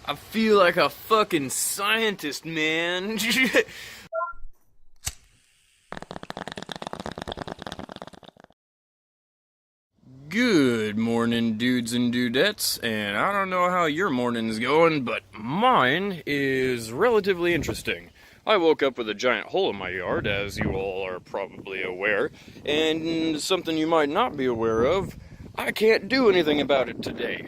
I feel like a fucking scientist, man. Good morning, dudes and dudettes, and I don't know how your morning's going, but mine is relatively interesting. I woke up with a giant hole in my yard, as you all are probably aware, and something you might not be aware of, I can't do anything about it today.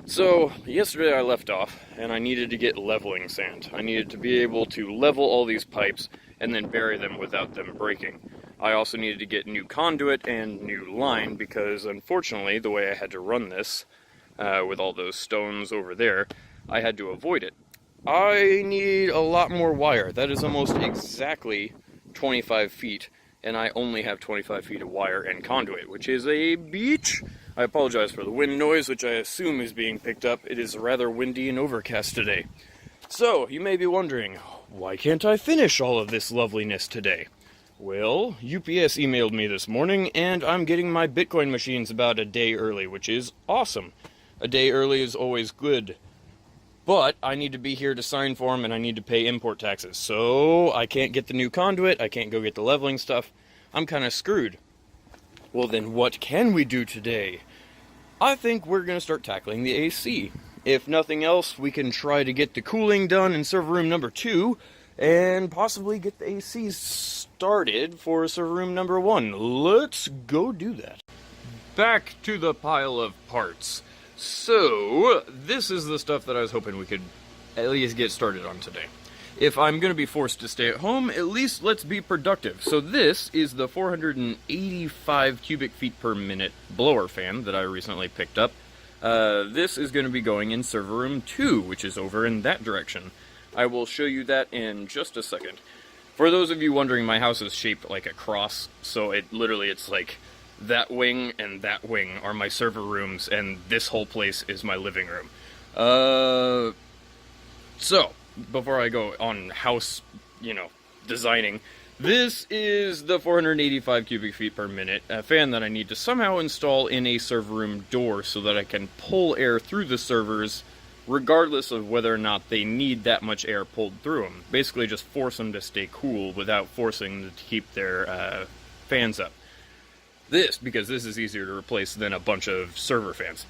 So, yesterday I left off, and I needed to get leveling sand. I needed to be able to level all these pipes, and then bury them without them breaking. I also needed to get new conduit and new line, because unfortunately, the way I had to run this, with all those stones over there, I had to avoid it. I need a lot more wire. That is almost exactly 25 feet, and I only have 25 feet of wire and conduit, which is a beach. I apologize for the wind noise, which I assume is being picked up. It is rather windy and overcast today. So, you may be wondering, why can't I finish all of this loveliness today? Well, UPS emailed me this morning, and I'm getting my Bitcoin machines about a day early, which is awesome. A day early is always good. But I need to be here to sign for them, and I need to pay import taxes. So, I can't get the new conduit, I can't go get the leveling stuff. I'm kind of screwed. Well then, what can we do today? I think we're going to start tackling the AC. If nothing else, we can try to get the cooling done in server room number 2, and possibly get the AC started for server room number 1. Let's go do that. Back to the pile of parts. So, this is the stuff that I was hoping we could at least get started on today. If I'm going to be forced to stay at home, at least let's be productive. So this is the 485 cubic feet per minute blower fan that I recently picked up. This is going to be going in server room 2, which is over in that direction. I will show you that in just a second. For those of you wondering, my house is shaped like a cross, so it's like that wing and that wing are my server rooms, and this whole place is my living room. So, before I go on house, designing, this is the 485 cubic feet per minute fan that I need to somehow install in a server room door so that I can pull air through the servers regardless of whether or not they need that much air pulled through them. Basically just force them to stay cool without forcing them to keep their fans up. Because this is easier to replace than a bunch of server fans.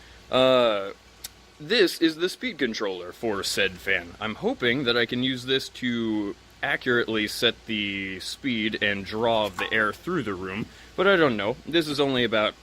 This is the speed controller for said fan. I'm hoping that I can use this to accurately set the speed and draw of the air through the room, but I don't know. This is only about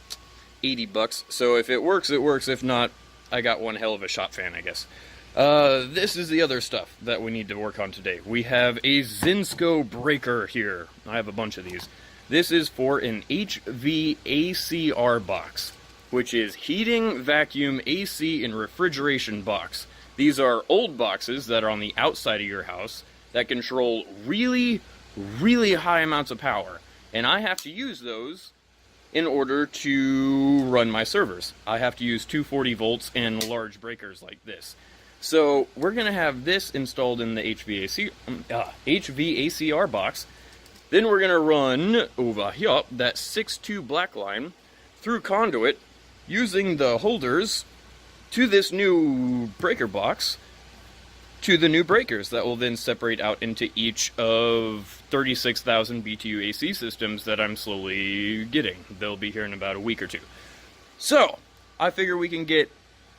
80 bucks, so if it works, it works. If not, I got one hell of a shop fan, I guess. This is the other stuff that we need to work on today. We have a Zinsco breaker here. I have a bunch of these. This is for an HVACR box, which is heating, vacuum, AC, and refrigeration box. These are old boxes that are on the outside of your house that control really, really high amounts of power. And I have to use those in order to run my servers. I have to use 240 volts and large breakers like this. So we're going to have this installed in the HVACR box. Then we're going to run over here that 6.2 black line through conduit using the holders to this new breaker box to the new breakers that will then separate out into each of 36,000 BTU AC systems that I'm slowly getting. They'll be here in about a week or two. So, I figure we can get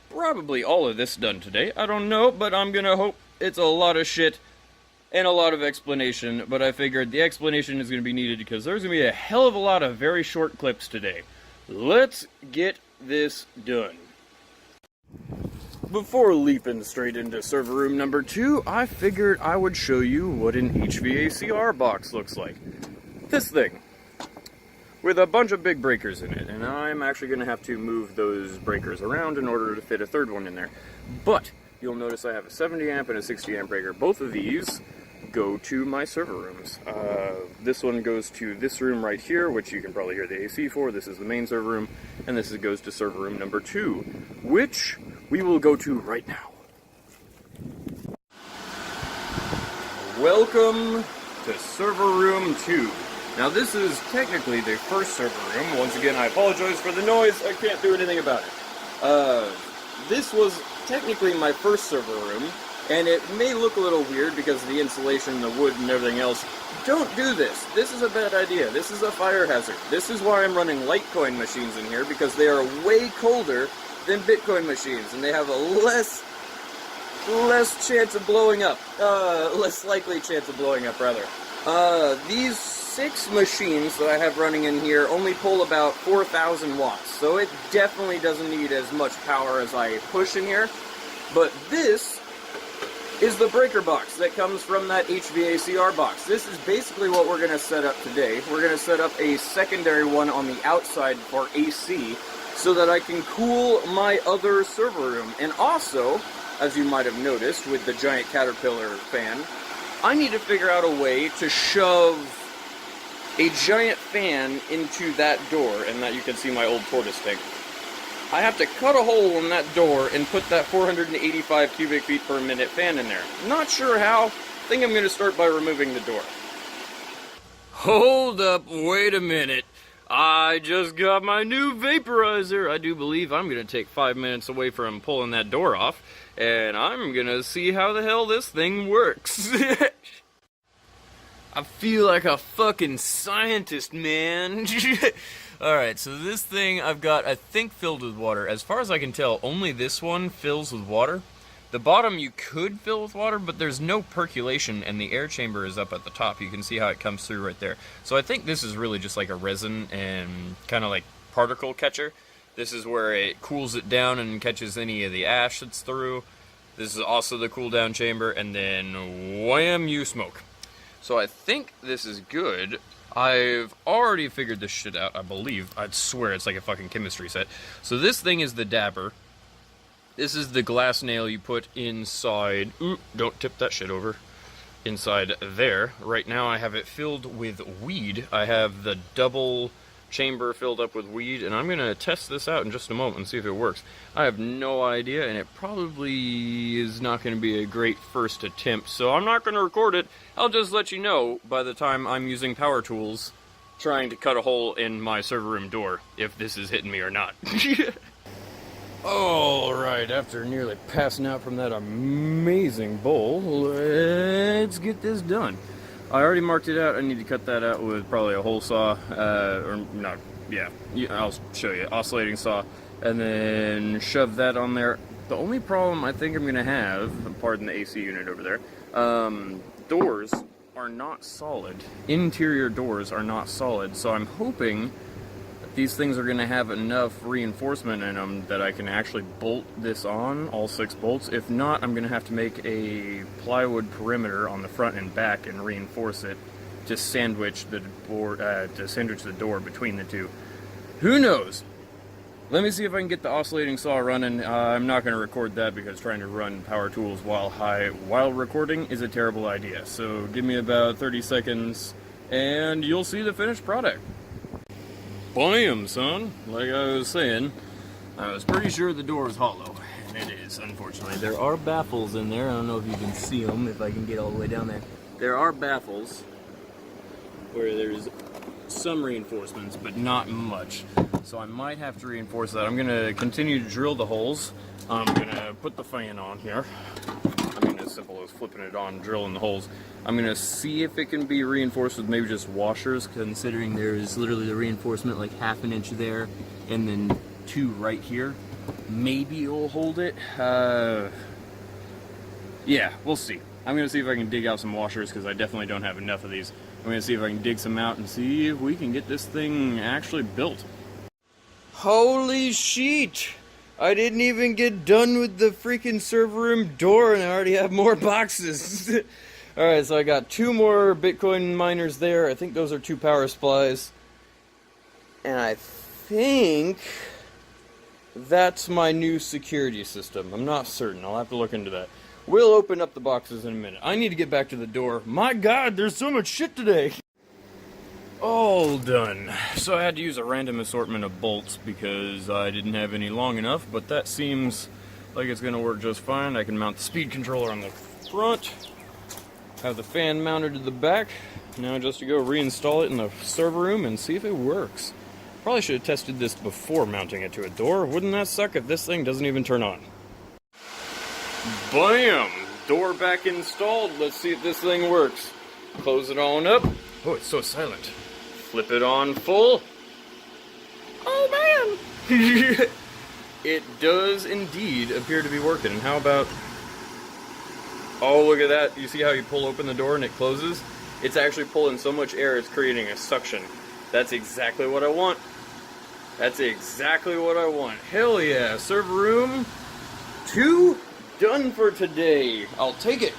probably all of this done today. I don't know, but I'm gonna hope. It's a lot of shit and a lot of explanation, but I figured the explanation is gonna be needed because there's gonna be a hell of a lot of very short clips today. Let's get this done. Before leaping straight into server room number 2, I figured I would show you what an HVACR box looks like. This thing, with a bunch of big breakers in it, and I'm actually going to have to move those breakers around in order to fit a third one in there. But, you'll notice I have a 70 amp and a 60 amp breaker. Both of these go to my server rooms. This one goes to this room right here, which you can probably hear the AC for. This is the main server room, and this goes to server room number 2, which we will go to right now. Welcome to server room 2. Now this is technically the first server room. Once again, I apologize for the noise. I can't do anything about it. This was technically my first server room, And it may look a little weird because of the insulation, the wood, and everything else. Don't do this. This is a bad idea. This is a fire hazard. This is why I'm running Litecoin machines in here, because they are way colder than Bitcoin machines, and they have a less chance of blowing up. Less likely chance of blowing up, rather. These 6 machines that I have running in here only pull about 4,000 watts, so it definitely doesn't need as much power as I push in here. But this is the breaker box that comes from that HVACR box. This is basically what we're going to set up today. We're going to set up a secondary one on the outside for AC so that I can cool my other server room. And also, as you might have noticed with the giant Caterpillar fan, I need to figure out a way to shove a giant fan into that door, and that you can see my old tortoise tank. I have to cut a hole in that door and put that 485 cubic feet per minute fan in there. Not sure how. Think I'm going to start by removing the door. Hold up, wait a minute. I just got my new vaporizer. I do believe I'm going to take 5 minutes away from pulling that door off, and I'm going to see how the hell this thing works. I feel like a fucking scientist, man. Alright, so this thing I've got, I think, filled with water. As far as I can tell, only this one fills with water. The bottom you could fill with water, but there's no percolation, and the air chamber is up at the top. You can see how it comes through right there. So I think this is really just like a resin and kind of like particle catcher. This is where it cools it down and catches any of the ash that's through. This is also the cool down chamber, and then wham, you smoke. So I think this is good. I've already figured this shit out, I believe. I'd swear it's like a fucking chemistry set. So this thing is the dabber. This is the glass nail you put inside. Ooh, don't tip that shit over. Inside there. Right now I have it filled with weed. I have the double chamber filled up with weed, and I'm going to test this out in just a moment and see if it works. I have no idea, and it probably is not going to be a great first attempt, so I'm not going to record it. I'll just let you know by the time I'm using power tools trying to cut a hole in my server room door, if this is hitting me or not. Alright, after nearly passing out from that amazing bowl, let's get this done. I already marked it out. I need to cut that out with probably a hole saw, or not, yeah, I'll show you, oscillating saw, and then shove that on there. The only problem I think I'm going to have, pardon the AC unit over there, doors are not solid. Interior doors are not solid, so I'm hoping that these things are going to have enough reinforcement in them that I can actually bolt this on, all 6 bolts. If not, I'm going to have to make a plywood perimeter on the front and back and reinforce it to sandwich the door between the two. Who knows? Let me see if I can get the oscillating saw running. I'm not going to record that because trying to run power tools while recording is a terrible idea. So give me about 30 seconds and you'll see the finished product. Bam, son. Like I was saying, I was pretty sure the door was hollow, and it is, unfortunately. There are baffles in there. I don't know if you can see them, if I can get all the way down there. There are baffles where there's some reinforcements, but not much. So I might have to reinforce that. I'm going to continue to drill the holes. I'm going to put the fan on here. I mean, as simple as flipping it on, drilling the holes. I'm going to see if it can be reinforced with maybe just washers, considering there's literally the reinforcement like half an inch there, and then 2 right here. Maybe it'll hold it. Yeah, we'll see. I'm going to see if I can dig out some washers, because I definitely don't have enough of these. I'm going to see if I can dig some out and see if we can get this thing actually built. Holy shit! I didn't even get done with the freaking server room door and I already have more boxes. Alright, so I got 2 more Bitcoin miners there. I think those are 2 power supplies. And I think that's my new security system. I'm not certain. I'll have to look into that. We'll open up the boxes in a minute. I need to get back to the door. My God, there's so much shit today. All done. So I had to use a random assortment of bolts because I didn't have any long enough, but that seems like it's going to work just fine. I can mount the speed controller on the front, have the fan mounted to the back. Now just to go reinstall it in the server room and see if it works. Probably should have tested this before mounting it to a door. Wouldn't that suck if this thing doesn't even turn on? Bam! door back installed. Let's see if this thing works. Close it on up. Oh, it's so silent. Flip it on full. Oh man! It does indeed appear to be working. How about... Oh, look at that. You see how you pull open the door and it closes? It's actually pulling so much air it's creating a suction. That's exactly what I want. That's exactly what I want. Hell yeah. Server room 2 done for today. I'll take it.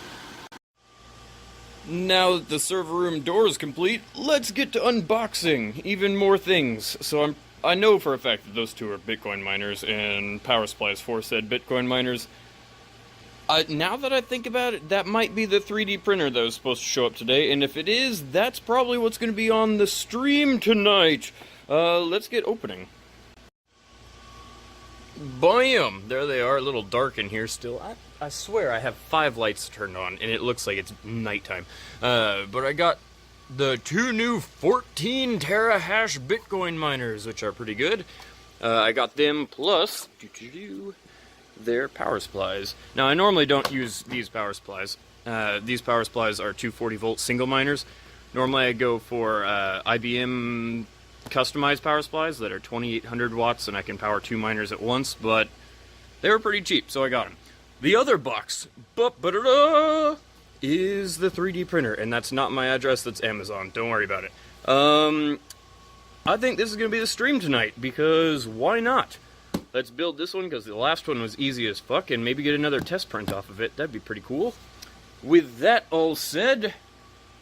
Now that the server room door is complete, let's get to unboxing even more things. So I know for a fact that those two are Bitcoin miners and power supplies for said Bitcoin miners. Now that I think about it, that might be the 3D printer that was supposed to show up today, and if it is, that's probably what's going to be on the stream tonight. Let's get opening. Bam! There they are, a little dark in here still. I swear I have 5 lights turned on, and it looks like it's nighttime. But I got the 2 new 14 terahash Bitcoin miners, which are pretty good. I got them plus their power supplies. Now, I normally don't use these power supplies. These power supplies are 240 volt single miners. Normally I go for IBM customized power supplies that are 2800 watts and I can power 2 miners at once, but they were pretty cheap, so I got them. The other box is the 3D printer, and that's not my address, that's Amazon. Don't worry about it. I think this is going to be the stream tonight, because why not? Let's build this one, because the last one was easy as fuck, and maybe get another test print off of it. That'd be pretty cool. With that all said,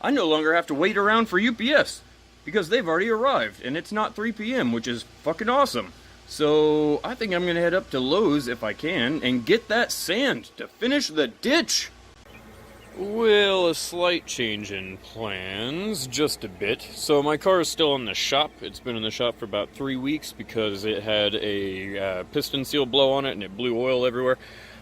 I no longer have to wait around for UPS, because they've already arrived, and it's not 3 p.m., which is fucking awesome. So, I think I'm going to head up to Lowe's, if I can, and get that sand to finish the ditch. Well, a slight change in plans, just a bit. So my car is still in the shop. It's been in the shop for about 3 weeks because it had a piston seal blow on it and it blew oil everywhere.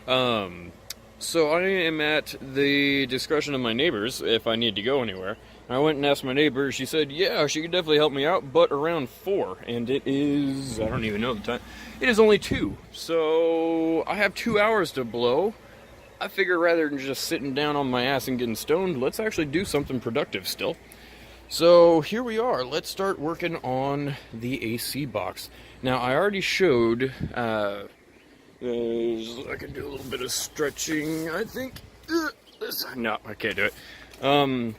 So I am at the discretion of my neighbors if I need to go anywhere. I went and asked my neighbor. She said, yeah, she could definitely help me out, but around 4. And it is, I don't even know the time. It is only 2. So I have 2 hours to blow. I figure rather than just sitting down on my ass and getting stoned, let's actually do something productive still. So here we are. Let's start working on the AC box. Now I already showed, I can do a little bit of stretching, I think. No, I can't do it. I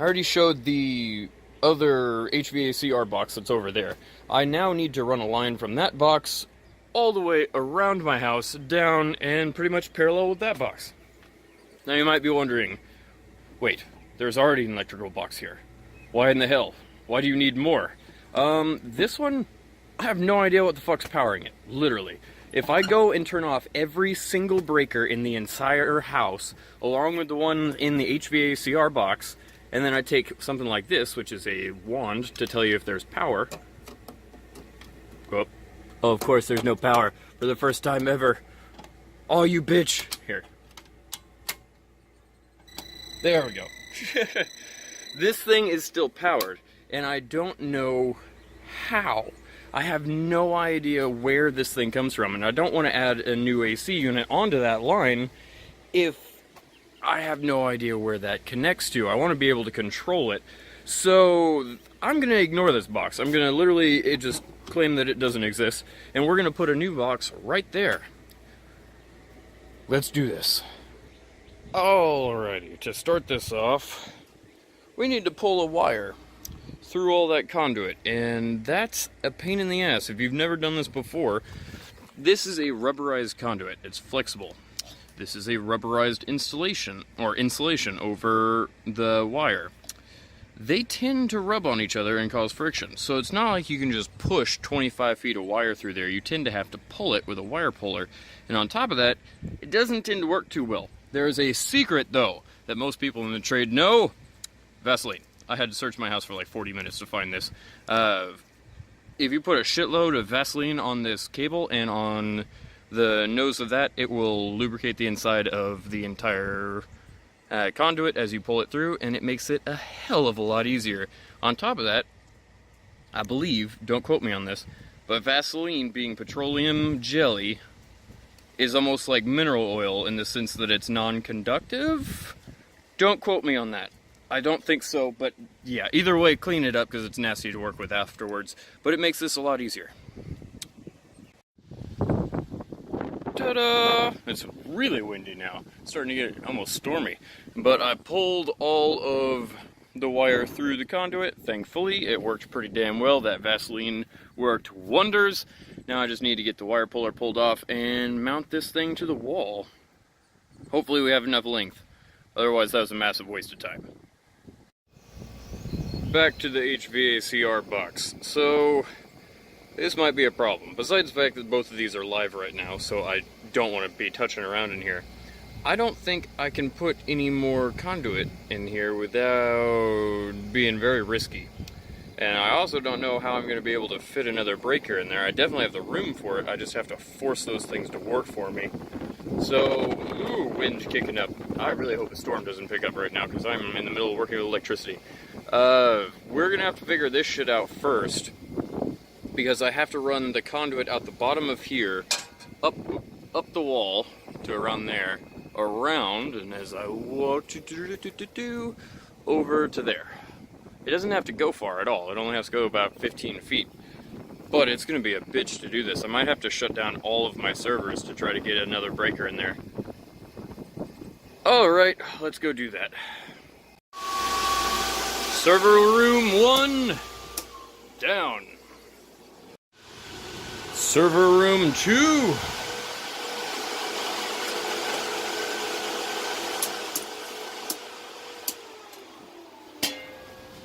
already showed the other HVACR box that's over there. I now need to run a line from that box all the way around my house, down, and pretty much parallel with that box. Now you might be wondering, wait, there's already an electrical box here. Why in the hell? Why do you need more? This one, I have no idea what the fuck's powering it, literally. If I go and turn off every single breaker in the entire house, along with the one in the HVACR box, and then I take something like this, which is a wand, to tell you if there's power. Oh, of course there's no power for the first time ever. Oh, you bitch. Here. There we go. This thing is still powered, and I don't know how. I have no idea where this thing comes from, and I don't want to add a new AC unit onto that line if I have no idea where that connects to. I want to be able to control it. So I'm going to ignore this box. I'm going to literally just claim that it doesn't exist, and we're going to put a new box right there. Let's do this. Alrighty, to start this off, we need to pull a wire through all that conduit, and that's a pain in the ass. If you've never done this before, this is a rubberized conduit. It's flexible. This is a rubberized insulation over the wire. They tend to rub on each other and cause friction, so it's not like you can just push 25 feet of wire through there. You tend to have to pull it with a wire puller, and on top of that, it doesn't tend to work too well. There is a secret, though, that most people in the trade know. Vaseline. I had to search my house for like 40 minutes to find this. If you put a shitload of Vaseline on this cable and on the nose of that, it will lubricate the inside of the entire conduit as you pull it through, and it makes it a hell of a lot easier. On top of that, I believe, don't quote me on this, but Vaseline being petroleum jelly is almost like mineral oil in the sense that it's non-conductive. Don't quote me on that. I don't think so, but yeah, either way, clean it up because it's nasty to work with afterwards. But it makes this a lot easier. Ta-da! It's really windy now. It's starting to get almost stormy. But I pulled all of the wire through the conduit. Thankfully, it worked pretty damn well. That Vaseline worked wonders. Now I just need to get the wire puller pulled off and mount this thing to the wall. Hopefully we have enough length. Otherwise, that was a massive waste of time. Back to the HVACR box. So, this might be a problem. Besides the fact that both of these are live right now, so I don't want to be touching around in here. I don't think I can put any more conduit in here without being very risky. And I also don't know how I'm going to be able to fit another breaker in there. I definitely have the room for it, I just have to force those things to work for me. So, ooh, wind kicking up. I really hope the storm doesn't pick up right now, because I'm in the middle of working with electricity. We're going to have to figure this shit out first, because I have to run the conduit out the bottom of here, up the wall to around there, around, and as I walk over to there. It doesn't have to go far at all. It only has to go about 15 feet. But it's going to be a bitch to do this. I might have to shut down all of my servers to try to get another breaker in there. Alright, let's go do that. Server room 1, down. Server room 2.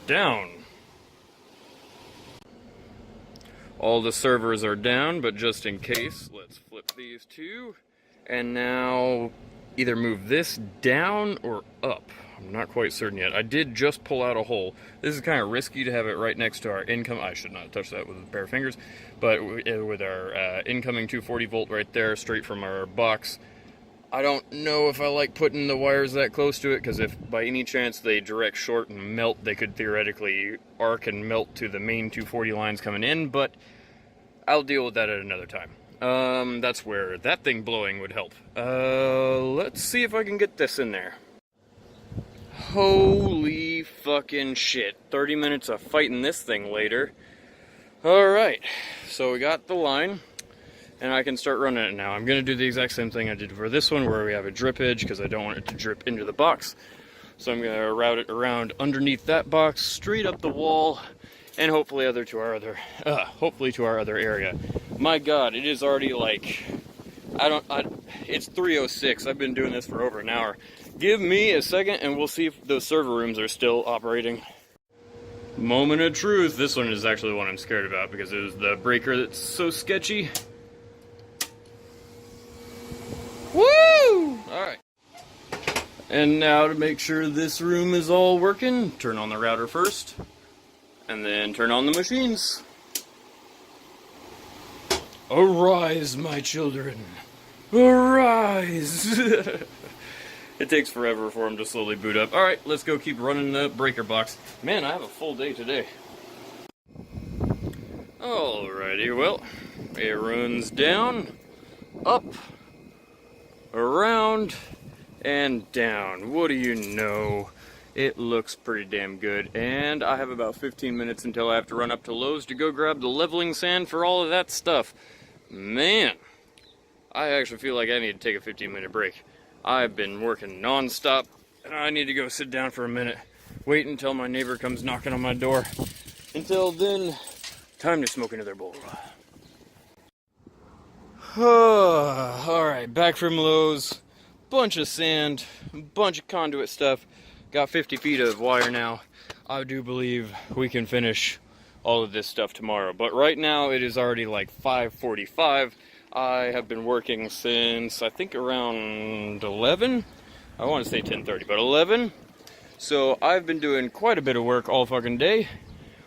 Down. All the servers are down, but just in case, let's flip these two. And now either move this down or up. I'm not quite certain yet. I did just pull out a hole. This is kind of risky to have it right next to our income. I should not touch that with a pair of fingers. But with our incoming 240 volt right there, straight from our box. I don't know if I like putting the wires that close to it, because if by any chance they direct short and melt, they could theoretically arc and melt to the main 240 lines coming in, but I'll deal with that at another time. That's where that thing blowing would help. Let's see if I can get this in there. Holy fucking shit. 30 minutes of fighting this thing later. Alright, so we got the line. And I can start running it now. I'm going to do the exact same thing I did for this one, where we have a drip edge, because I don't want it to drip into the box. So I'm going to route it around underneath that box, straight up the wall, and hopefully to our other area. My God, it is already like, it's 3:06. I've been doing this for over an hour. Give me a second, and we'll see if those server rooms are still operating. Moment of truth. This one is actually the one I'm scared about, because it was the breaker that's so sketchy. Woo! Alright. And now to make sure this room is all working, turn on the router first, and then turn on the machines. Arise, my children. Arise! It takes forever for them to slowly boot up. Alright, let's go keep running the breaker box. Man, I have a full day today. Alrighty, well, it runs down, up, around, and down. What do you know? It looks pretty damn good. And I have about 15 minutes until I have to run up to Lowe's to go grab the leveling sand for all of that stuff. Man, I actually feel like I need to take a 15-minute break. I've been working non-stop, and I need to go sit down for a minute. Wait until my neighbor comes knocking on my door. Until then, time to smoke another bowl. Alright, back from Lowe's. Bunch of sand, bunch of conduit stuff. Got 50 feet of wire now. I do believe we can finish all of this stuff tomorrow. But right now it is already like 5:45. I have been working since I think around 11. I want to say 10:30, but 11. So I've been doing quite a bit of work all fucking day.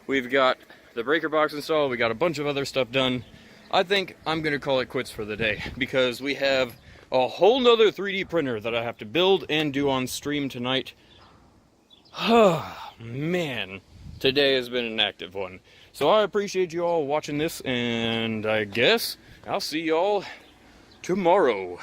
We've got the breaker box installed. We got a bunch of other stuff done. I think I'm going to call it quits for the day, because we have a whole nother 3D printer that I have to build and do on stream tonight. Man, today has been an active one. So I appreciate you all watching this, and I guess I'll see y'all tomorrow.